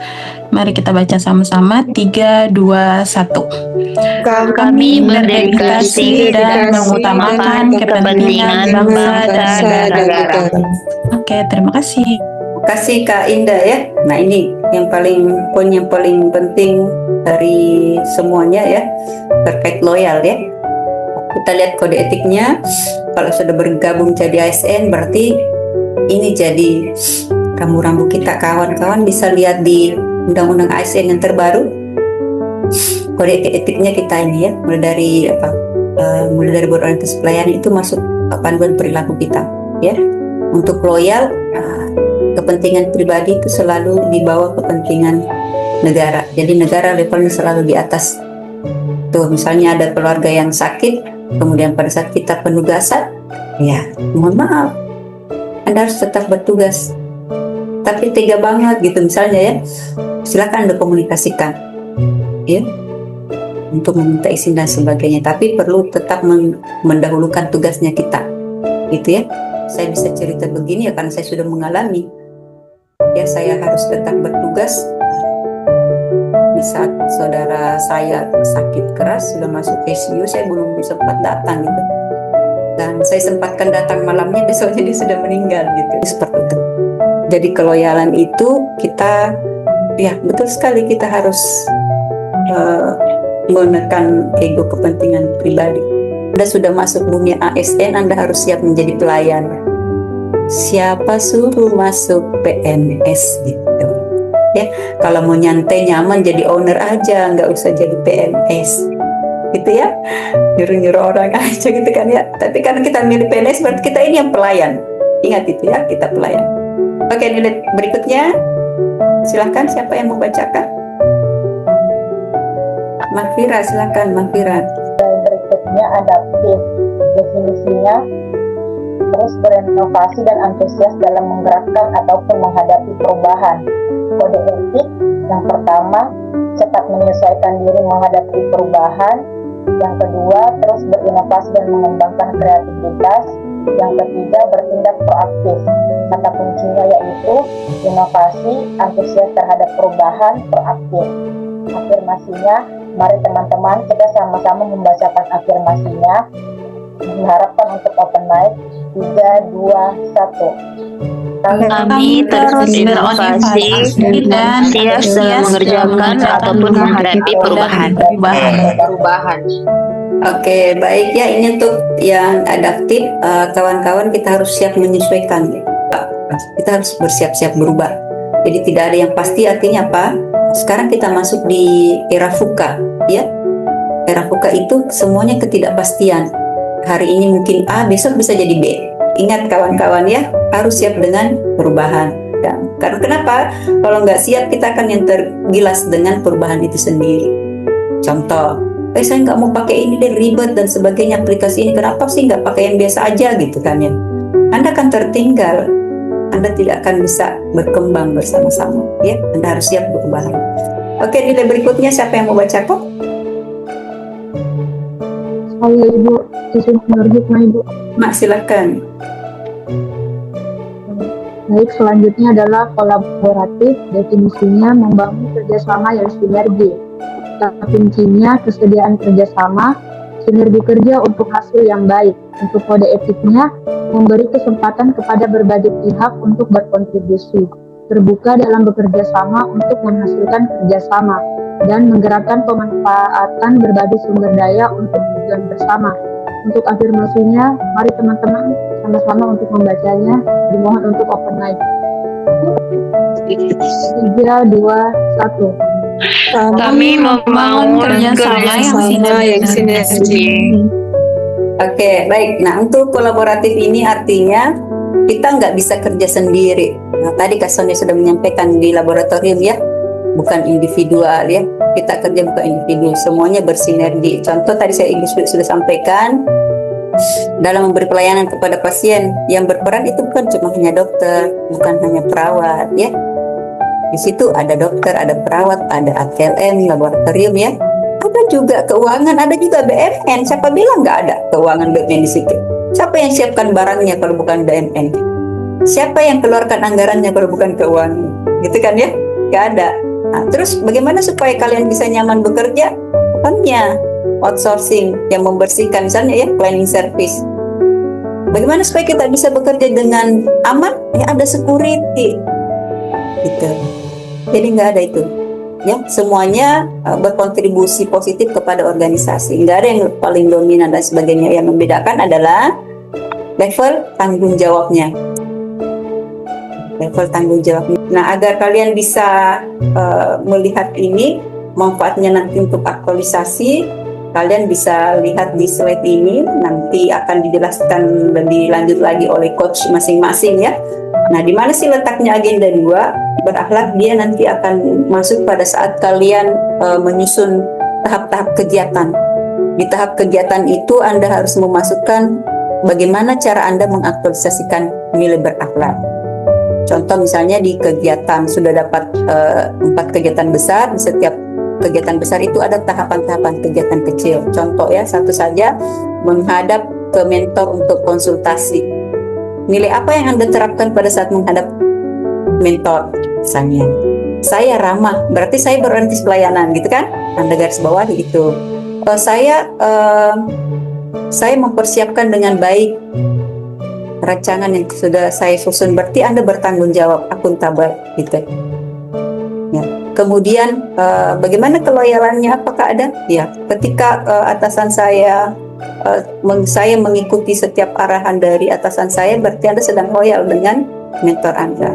Mari kita baca sama-sama 3, 2, 1. Kami berdedikasi dan mengutamakan kepentingan bangsa dan negara. Oke, terima kasih. Kasih Kak Indah ya. Nah ini poin yang paling penting dari semuanya ya, terkait loyal ya. Kita lihat kode etiknya. Kalau sudah bergabung jadi ASN berarti ini jadi rambu-rambu kita. Kawan-kawan bisa lihat di Undang-Undang ASN yang terbaru. Kode etiknya kita ini ya, mulai dari berorientasi pelayanan itu masuk panduan perilaku kita ya. Untuk loyal, kepentingan pribadi itu selalu di bawah kepentingan negara. Jadi negara levelnya selalu di atas. Tuh misalnya ada keluarga yang sakit, kemudian pada saat kita penugasan, ya mohon maaf, Anda harus tetap bertugas. Tapi tega banget gitu misalnya ya, silakan Anda komunikasikan ya, untuk meminta izin dan sebagainya. Tapi perlu tetap mendahulukan tugasnya kita, gitu ya. Saya bisa cerita begini ya karena saya sudah mengalami. Ya saya harus tetap bertugas. Di saat saudara saya sakit keras sudah masuk ICU, saya belum sempat datang gitu. Dan saya sempatkan datang malamnya, besoknya dia sudah meninggal gitu. Seperti itu. Jadi keloyalan itu kita, ya betul sekali kita harus menekan ego kepentingan pribadi. Anda sudah masuk dunia ASN, Anda harus siap menjadi pelayan. Siapa suruh masuk PNS gitu ya. Kalau mau nyantai nyaman jadi owner aja, nggak usah jadi PNS gitu ya, nyuruh-nyuruh orang aja gitu kan ya. Tapi karena kita milih PNS berarti kita ini yang pelayan. Ingat itu ya, kita pelayan. Oke, nilai berikutnya silahkan, siapa yang mau bacakan? Mahfira, silakan Mahfira. Berikutnya adaptif, definisinya terus berinovasi dan antusias dalam menggerakkan ataupun menghadapi perubahan. Kode etik yang pertama, cepat menyesuaikan diri menghadapi perubahan. Yang kedua, terus berinovasi dan mengembangkan kreativitas. Yang ketiga, bertindak proaktif. Kata kuncinya yaitu inovasi, antusias terhadap perubahan, proaktif. Afirmasinya, mari teman-teman kita sama-sama membacakan afirmasinya. Diharapkan untuk open mic 3, 2, 1. Kami terus berinovasi dan siap dalam mengerjakan ataupun menghadapi perubahan. Oke, baik ya, ini untuk yang adaptif, kawan-kawan kita harus siap menyesuaikan. Kita harus bersiap-siap berubah. Jadi tidak ada yang pasti, artinya apa? Sekarang kita masuk di era VUCA, ya. Era VUCA itu semuanya ketidakpastian. Hari ini mungkin A, besok bisa jadi B. Ingat kawan-kawan ya, harus siap dengan perubahan. Karena kenapa? Kalau nggak siap, kita akan yang tergilas dengan perubahan itu sendiri. Contoh, saya nggak mau pakai ini deh, ribet dan sebagainya, aplikasi ini, kenapa sih nggak pakai yang biasa aja gitu kan ya? Anda akan tertinggal, Anda tidak akan bisa berkembang bersama-sama ya. Anda harus siap perubahan. Oke, nilai berikutnya siapa yang mau bacakan? Saya Ibu, siswa penerbitnya Ibu. Mak, silakan. Baik, selanjutnya adalah kolaboratif, definisinya membangun kerjasama yang sinergi. Kata kuncinya kesediaan kerjasama, sinergi kerja untuk hasil yang baik. Untuk kode etiknya, memberi kesempatan kepada berbagai pihak untuk berkontribusi, terbuka dalam bekerja sama untuk menghasilkan kerjasama, dan menggerakkan pemanfaatan berbagai sumber daya untuk tujuan bersama. Untuk afirmasinya, mari teman-teman sama-sama untuk membacanya. Dimohon untuk open mic. 3, 2, 1. Kami membangun kerjasama yang sinergi. Oke, baik. Nah, untuk kolaboratif ini artinya kita nggak bisa kerja sendiri. Nah, tadi Kak Sonia sudah menyampaikan di laboratorium ya, bukan individual ya. Kita kerja bukan individu, semuanya bersinergi. Contoh tadi saya sudah sampaikan, dalam memberi pelayanan kepada pasien, yang berperan itu bukan cuma hanya dokter, bukan hanya perawat ya. Di situ ada dokter, ada perawat, ada ATLM, laboratorium ya. Ada juga keuangan, ada juga BMN. Siapa bilang nggak ada keuangan BMN di situ? Siapa yang siapkan barangnya kalau bukan BUMN? Siapa yang keluarkan anggarannya kalau bukan keuangan? Gitu kan ya? Gak ada. Nah, terus bagaimana supaya kalian bisa nyaman bekerja? Bukannya outsourcing yang membersihkan, misalnya ya, cleaning service. Bagaimana supaya kita bisa bekerja dengan aman? Ya ada security. Gitu. Jadi nggak ada itu. Ya, semuanya berkontribusi positif kepada organisasi. Nggak ada yang paling dominan dan sebagainya. Yang membedakan adalah level tanggung jawabnya. Level tanggung jawabnya. Nah, agar kalian bisa melihat ini, manfaatnya nanti untuk aktualisasi, kalian bisa lihat di slide ini. Nanti akan dijelaskan lebih lanjut lagi oleh coach masing-masing ya. Nah, di mana sih letaknya agenda 2? Berakhlak dia nanti akan masuk pada saat kalian menyusun tahap-tahap kegiatan. Di tahap kegiatan itu Anda harus memasukkan bagaimana cara Anda mengaktualisasikan nilai berakhlak. Contoh misalnya di kegiatan sudah dapat 4 kegiatan besar, di setiap kegiatan besar itu ada tahapan-tahapan kegiatan kecil. Contoh ya, satu saja, menghadap ke mentor untuk konsultasi. Nilai apa yang Anda terapkan pada saat menghadap mentor? Misalnya, saya ramah, berarti saya berorientasi pelayanan, gitu kan? Anda garis bawahi itu. Saya mempersiapkan dengan baik rancangan yang sudah saya susun, berarti Anda bertanggung jawab, akuntabel, gitu. Ya. Kemudian bagaimana keloyalannya? Apakah ada? Ya, ketika atasan saya mengikuti setiap arahan dari atasan saya, berarti Anda sedang loyal dengan mentor Anda.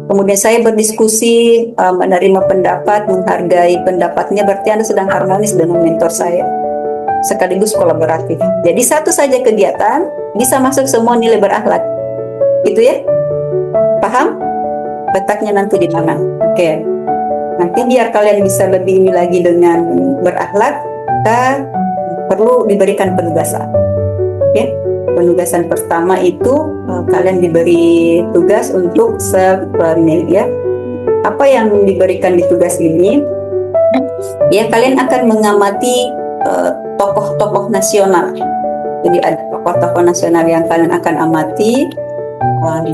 Kemudian saya berdiskusi, menerima pendapat, menghargai pendapatnya, berarti Anda sedang harmonis dengan mentor saya. Sekaligus kolaboratif. Jadi satu saja kegiatan bisa masuk semua nilai berakhlak. Gitu ya? Paham? Letaknya nanti di mana? Oke. Nanti biar kalian bisa lebih ini lagi dengan berakhlak, kita perlu diberikan penugasan. Oke? Penugasan pertama itu kalian diberi tugas untuk self-learning ya. Apa yang diberikan di tugas ini? Ya, kalian akan mengamati tokoh-tokoh nasional. Jadi ada tokoh-tokoh nasional yang kalian akan amati.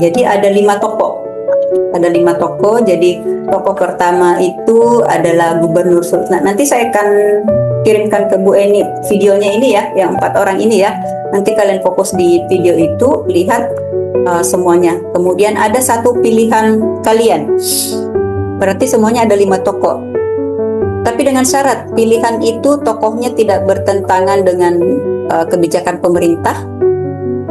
Jadi ada 5 tokoh. Ada 5 tokoh. Jadi tokoh pertama itu adalah Gubernur Sultan. Nanti saya akan kirimkan ke Bu Eni videonya ini ya, yang 4 orang ini ya. Nanti kalian fokus di video itu, lihat semuanya. Kemudian ada satu pilihan kalian. Berarti semuanya ada 5 tokoh. Tapi dengan syarat pilihan itu tokohnya tidak bertentangan dengan kebijakan pemerintah,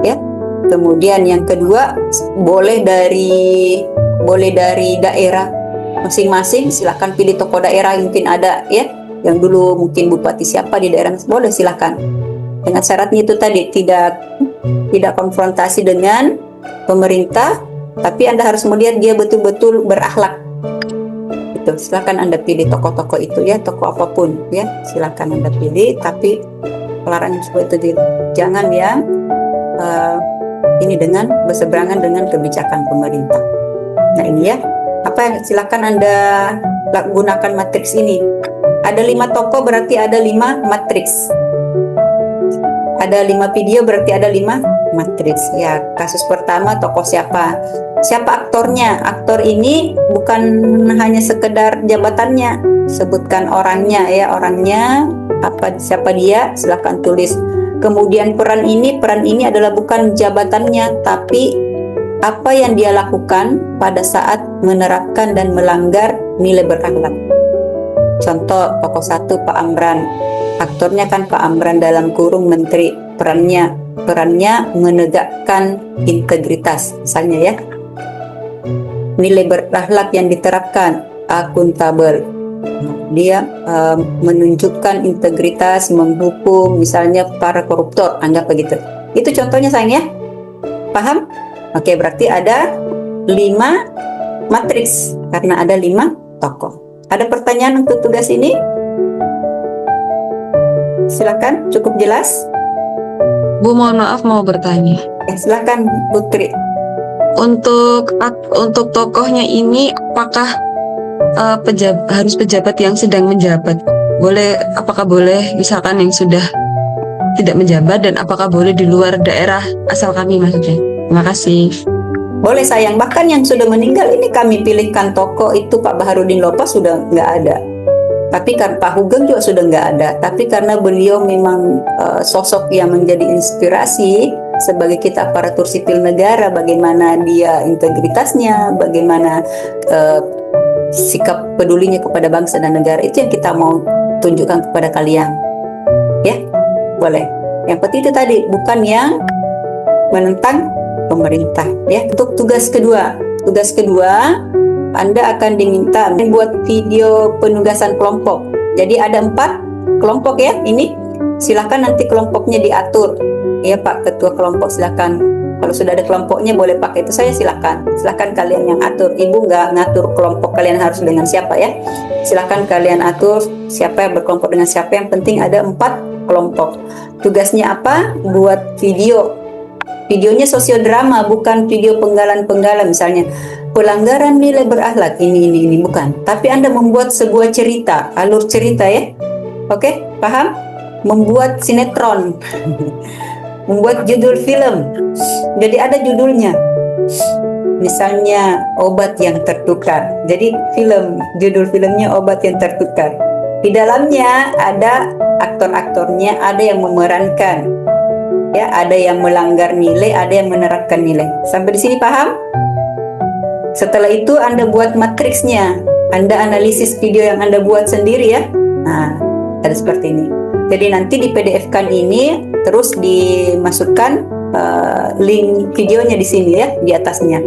ya. Kemudian yang kedua boleh dari daerah masing-masing. Silakan pilih tokoh daerah, mungkin ada ya, yang dulu mungkin bupati siapa di daerah, boleh silakan. Dengan syaratnya itu tadi tidak konfrontasi dengan pemerintah, tapi Anda harus melihat dia betul-betul berakhlak. Silakan Anda pilih tokoh-tokoh itu ya, tokoh apapun ya, silakan Anda pilih, tapi pelarangan seperti itu jangan yang ini dengan berseberangan dengan kebijakan pemerintah. Nah ini ya, silakan Anda gunakan matriks ini. Ada 5 tokoh berarti ada 5 matriks. Ada 5 video berarti ada 5 matriks. Ya, kasus pertama tokoh siapa? Siapa aktornya? Aktor ini bukan hanya sekedar jabatannya, sebutkan orangnya ya, orangnya siapa dia, silakan tulis. Kemudian peran ini adalah bukan jabatannya, tapi apa yang dia lakukan pada saat menerapkan dan melanggar nilai berakhlak. Contoh tokoh 1 Pak Amran. Aktornya kan Pak Amran dalam kurung menteri. Perannya menegakkan integritas misalnya ya. Nilai berakhlak yang diterapkan akuntabel. Dia menunjukkan integritas, menghukum misalnya para koruptor, anggap begitu. Itu contohnya sayang ya. Paham? Oke, berarti ada 5 matriks karena ada 5 tokoh. Ada pertanyaan untuk tugas ini? Silakan, cukup jelas? Bu, mohon maaf mau bertanya. Silakan Putri. Untuk tokohnya ini apakah harus pejabat yang sedang menjabat? Apakah boleh misalkan yang sudah tidak menjabat dan apakah boleh di luar daerah asal kami maksudnya. Terima kasih. Boleh sayang, bahkan yang sudah meninggal ini kami pilihkan tokoh itu Pak Baharudin Lopa sudah nggak ada. Tapi karena Pak Hugeng juga sudah nggak ada. Tapi karena beliau memang sosok yang menjadi inspirasi sebagai kita aparatur sipil negara, bagaimana dia integritasnya, bagaimana sikap pedulinya kepada bangsa dan negara, itu yang kita mau tunjukkan kepada kalian. Ya, boleh. Yang penting itu tadi, bukan yang menentang pemerintah. Ya, untuk tugas kedua, Anda akan diminta membuat video penugasan kelompok. Jadi ada 4 kelompok ya. Ini silakan nanti kelompoknya diatur. Ya Pak Ketua Kelompok, silakan. Kalau sudah ada kelompoknya boleh pakai itu saya, silakan. Silakan kalian yang atur. Ibu nggak ngatur kelompok kalian harus dengan siapa ya. Silakan kalian atur siapa yang berkelompok dengan siapa. Yang penting ada 4 kelompok. Tugasnya apa? Buat video. Videonya sosiodrama, bukan video penggalan-penggalan misalnya pelanggaran nilai berakhlak ini bukan. Tapi Anda membuat sebuah cerita, alur cerita ya. Oke, paham? Membuat sinetron. Membuat judul film. Jadi ada judulnya. Misalnya Obat yang Tertukar. Jadi judul filmnya Obat yang Tertukar. Di dalamnya ada aktor-aktornya, ada yang memerankan. Ya, ada yang melanggar nilai, ada yang menerapkan nilai. Sampai di sini paham? Setelah itu Anda buat matriksnya. Anda analisis video yang Anda buat sendiri ya. Nah, ada seperti ini. Jadi nanti di PDF-kan ini terus dimasukkan link videonya di sini ya, di atasnya.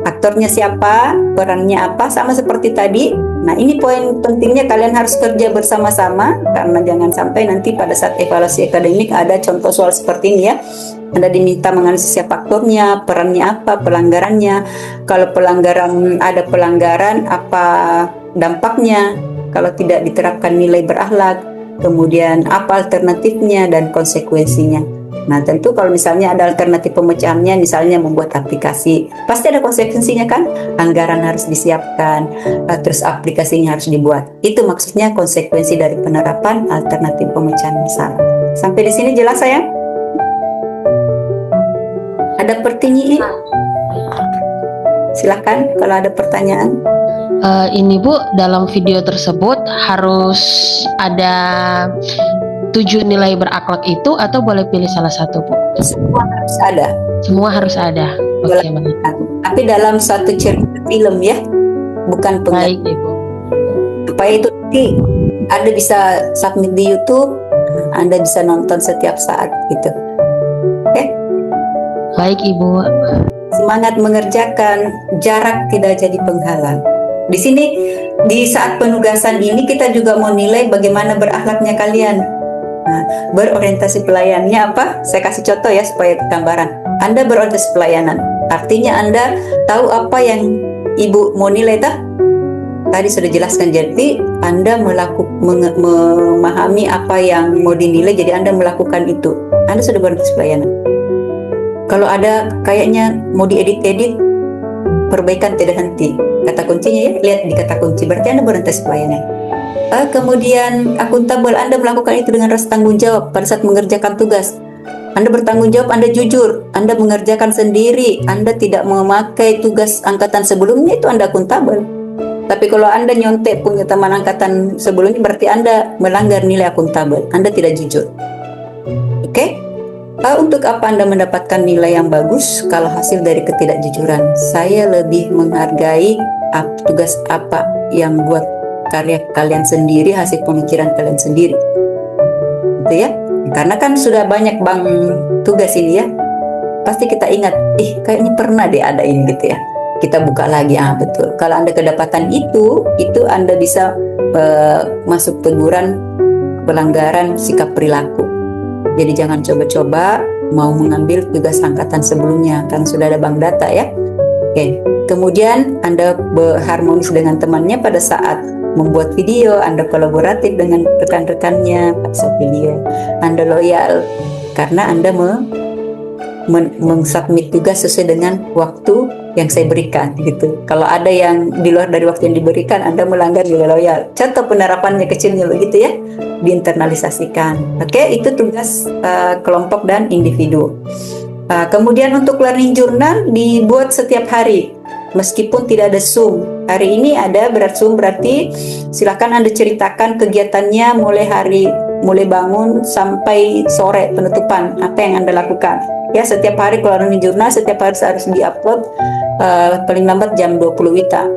Aktornya siapa, perannya apa, sama seperti tadi. Nah, ini poin pentingnya, kalian harus kerja bersama-sama karena jangan sampai nanti pada saat evaluasi akademik ada contoh soal seperti ini ya. Anda diminta menganalisis siapa aktornya, perannya apa, pelanggarannya. Kalau ada pelanggaran, apa dampaknya kalau tidak diterapkan nilai berakhlak, kemudian apa alternatifnya dan konsekuensinya. Nah, tentu kalau misalnya ada alternatif pemecahannya, misalnya membuat aplikasi, pasti ada konsekuensinya kan? Anggaran harus disiapkan, terus aplikasinya harus dibuat. Itu maksudnya konsekuensi dari penerapan alternatif pemecahan masalah. Sampai di sini jelas sayang? Ada pertanyaan? Silakan kalau ada pertanyaan. Ini Bu, dalam video tersebut harus ada 7 nilai berakhlak itu atau boleh pilih salah satu Bu? Semua harus ada. Semua harus ada. Oke, tapi dalam satu cerita film ya, bukan baik Ibu. Supaya itu nanti Anda bisa submit di YouTube, Anda bisa nonton setiap saat gitu. Oke? Baik Ibu. Semangat mengerjakan, jarak tidak jadi penghalang. Di sini di saat penugasan ini kita juga mau nilai bagaimana berakhlaknya kalian. Nah, berorientasi pelayanannya apa? Saya kasih contoh ya supaya gambaran. Anda berorientasi pelayanan, artinya Anda tahu apa yang Ibu mau nilai tak? Tadi sudah jelaskan, jadi Anda memahami apa yang mau dinilai, jadi Anda melakukan itu. Anda sudah berorientasi pelayanan. Kalau ada kayaknya mau diedit-edit, perbaikan tidak henti. Kata kuncinya ya, lihat di kata kunci, berarti Anda berorientasi pelayanan. Kemudian akuntabel, Anda melakukan itu dengan rasa tanggung jawab pada saat mengerjakan tugas. Anda bertanggung jawab, Anda jujur, Anda mengerjakan sendiri, Anda tidak memakai tugas angkatan sebelumnya, itu Anda akuntabel. Tapi kalau Anda nyontek punya teman angkatan sebelumnya, berarti Anda melanggar nilai akuntabel, Anda tidak jujur. Oke? Untuk apa Anda mendapatkan nilai yang bagus kalau hasil dari ketidakjujuran? Saya lebih menghargai tugas apa yang buat karya kalian sendiri, hasil pemikiran kalian sendiri, gitu ya. Karena kan sudah banyak tugas ini ya, pasti kita ingat, kayaknya pernah deh ada ini gitu ya. Kita buka lagi, betul. Kalau Anda kedapatan itu Anda bisa masuk teguran pelanggaran sikap perilaku. Jadi jangan coba-coba mau mengambil tugas angkatan sebelumnya, karena sudah ada bank data ya. Oke. Kemudian Anda berharmonis dengan temannya pada saat membuat video, Anda kolaboratif dengan rekan-rekannya pada saat video. Anda loyal karena Anda mengsubmit juga sesuai dengan waktu yang saya berikan gitu. Kalau ada yang di luar dari waktu yang diberikan, Anda melanggar nilai loyal. Contoh penerapannya kecilnya begitu ya, diinternalisasikan. Oke, itu tugas kelompok dan individu. Kemudian untuk learning journal dibuat setiap hari, meskipun tidak ada Zoom. Hari ini ada Zoom, berarti silakan Anda ceritakan kegiatannya mulai bangun sampai sore penutupan, apa yang Anda lakukan. Ya, setiap hari kalau learning journal, setiap hari harus diupload paling lambat jam 20 WITA.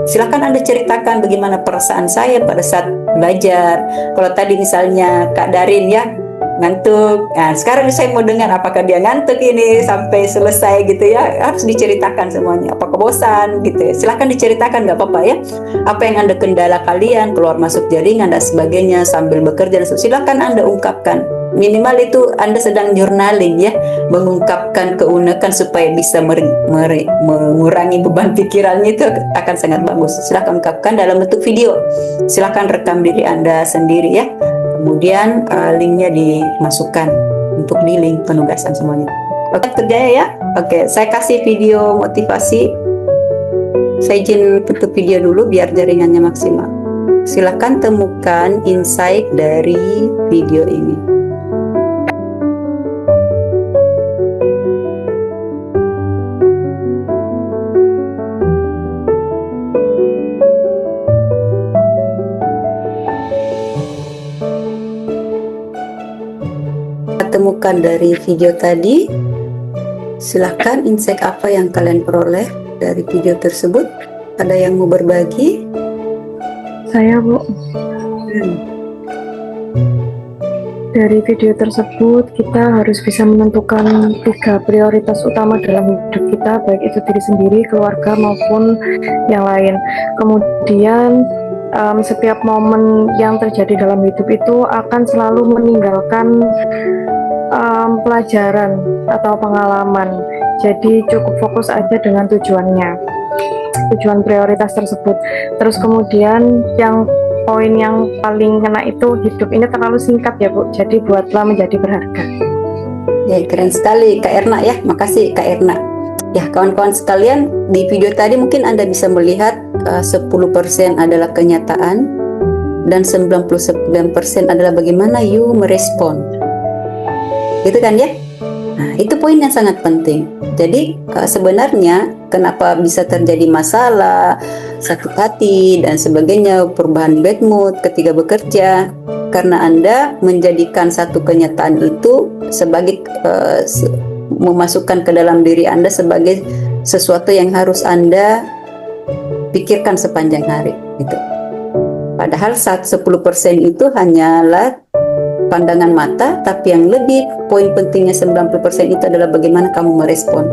Silakan Anda ceritakan bagaimana perasaan saya pada saat belajar. Kalau tadi misalnya Kak Darin ya, ngantuk. Nah, sekarang saya mau dengar apakah dia ngantuk ini sampai selesai gitu ya. Harus diceritakan semuanya. Apakah bosan gitu ya. Silahkan diceritakan, nggak apa-apa ya. Apa yang Anda kendala kalian, keluar masuk jaringan dan sebagainya sambil bekerja. Silahkan Anda ungkapkan. Minimal itu Anda sedang journaling ya, mengungkapkan keunekan supaya bisa mengurangi beban pikirannya, itu akan sangat bagus. Silahkan ungkapkan dalam bentuk video. Silahkan rekam diri Anda sendiri ya. Kemudian linknya dimasukkan untuk di link penugasan semuanya. Oke, terjaya ya. Oke, saya kasih video motivasi. Saya izin tutup video dulu biar jaringannya maksimal. Silakan temukan insight dari video ini. Temukan dari video tadi. Silahkan insight apa yang kalian peroleh dari video tersebut. Ada yang mau berbagi? Saya, Bu. Dari video tersebut kita harus bisa menentukan 3 prioritas utama dalam hidup kita, baik itu diri sendiri, keluarga maupun yang lain. Kemudian setiap momen yang terjadi dalam hidup itu akan selalu meninggalkan pelajaran atau pengalaman. Jadi cukup fokus aja dengan tujuan prioritas tersebut. Terus kemudian yang poin yang paling kena itu, hidup ini terlalu singkat ya Bu, jadi buatlah menjadi berharga. Ya, keren sekali Kak Erna ya, makasih Kak Erna. Ya, kawan-kawan sekalian, di video tadi mungkin Anda bisa melihat 10% adalah kenyataan dan 99% adalah bagaimana you merespon. Gitu kan ya? Nah, itu poin yang sangat penting. Jadi sebenarnya kenapa bisa terjadi masalah, sakit hati dan sebagainya, perubahan bad mood ketika bekerja, karena Anda menjadikan satu kenyataan itu sebagai memasukkan ke dalam diri Anda sebagai sesuatu yang harus Anda pikirkan sepanjang hari gitu. Padahal 10% itu hanyalah pandangan mata, tapi yang lebih poin pentingnya 90% itu adalah bagaimana kamu merespon.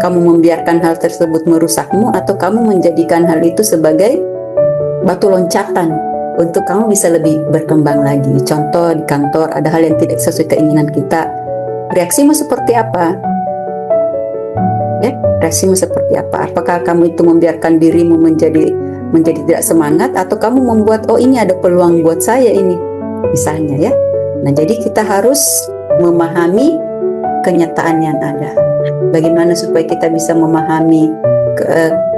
Kamu membiarkan hal tersebut merusakmu atau kamu menjadikan hal itu sebagai batu loncatan untuk kamu bisa lebih berkembang lagi. Contoh di kantor ada hal yang tidak sesuai keinginan kita. Reaksimu seperti apa? Ya, reaksimu seperti apa? Apakah kamu itu membiarkan dirimu menjadi tidak semangat atau kamu membuat oh ini ada peluang buat saya ini misalnya ya. Nah, jadi kita harus memahami kenyataan yang ada. Bagaimana supaya kita bisa memahami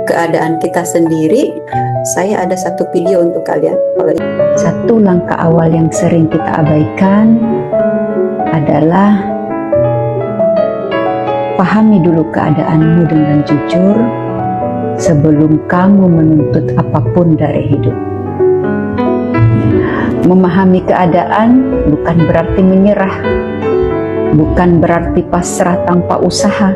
keadaan kita sendiri? Saya ada satu video untuk kalian. Satu langkah awal yang sering kita abaikan adalah pahami dulu keadaanmu dengan jujur sebelum kamu menuntut apapun dari hidup. Memahami keadaan bukan berarti menyerah, bukan berarti pasrah tanpa usaha,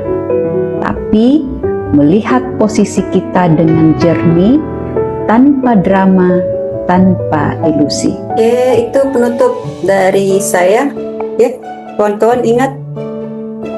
tapi melihat posisi kita dengan jernih, tanpa drama, tanpa ilusi. Itu penutup dari saya. Ya, kawan-kawan ingat,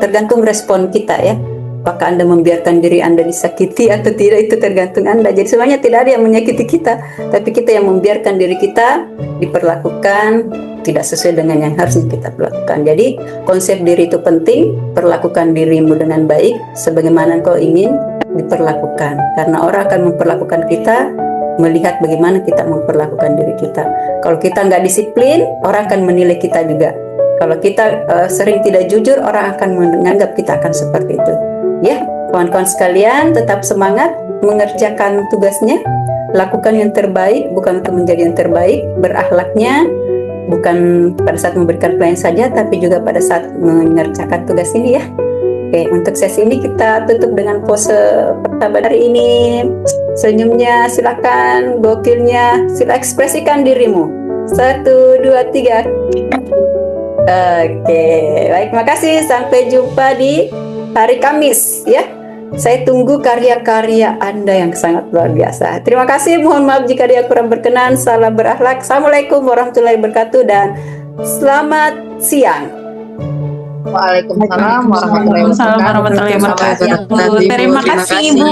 tergantung respon kita ya. Apakah Anda membiarkan diri Anda disakiti atau tidak, itu tergantung Anda. Jadi sebenarnya tidak ada yang menyakiti kita, tapi kita yang membiarkan diri kita diperlakukan tidak sesuai dengan yang harus kita perlakukan. Jadi konsep diri itu penting, perlakukan dirimu dengan baik sebagaimana kau ingin diperlakukan. Karena orang akan memperlakukan kita melihat bagaimana kita memperlakukan diri kita. Kalau kita nggak disiplin, orang akan menilai kita juga. Kalau kita sering tidak jujur, orang akan menganggap kita akan seperti itu. Ya, kawan-kawan sekalian, tetap semangat mengerjakan tugasnya, lakukan yang terbaik, bukan untuk menjadi yang terbaik, berakhlaknya bukan pada saat memberikan pelayanan saja, tapi juga pada saat mengerjakan tugas ini ya. Oke, untuk sesi ini kita tutup dengan pose pertama hari ini. Senyumnya silakan, gokilnya sila ekspresikan dirimu. 1, 2, 3. Oke, baik, makasih. Sampai jumpa di hari Kamis ya. Saya tunggu karya-karya Anda yang sangat luar biasa. Terima kasih, mohon maaf jika dia kurang berkenan. Salam berakhlak. Assalamualaikum warahmatullahi wabarakatuh dan selamat siang. Waalaikumsalam warahmatullahi Waalaikumsalam warahmatullahi wabarakatuh. Terima kasih, Ibu.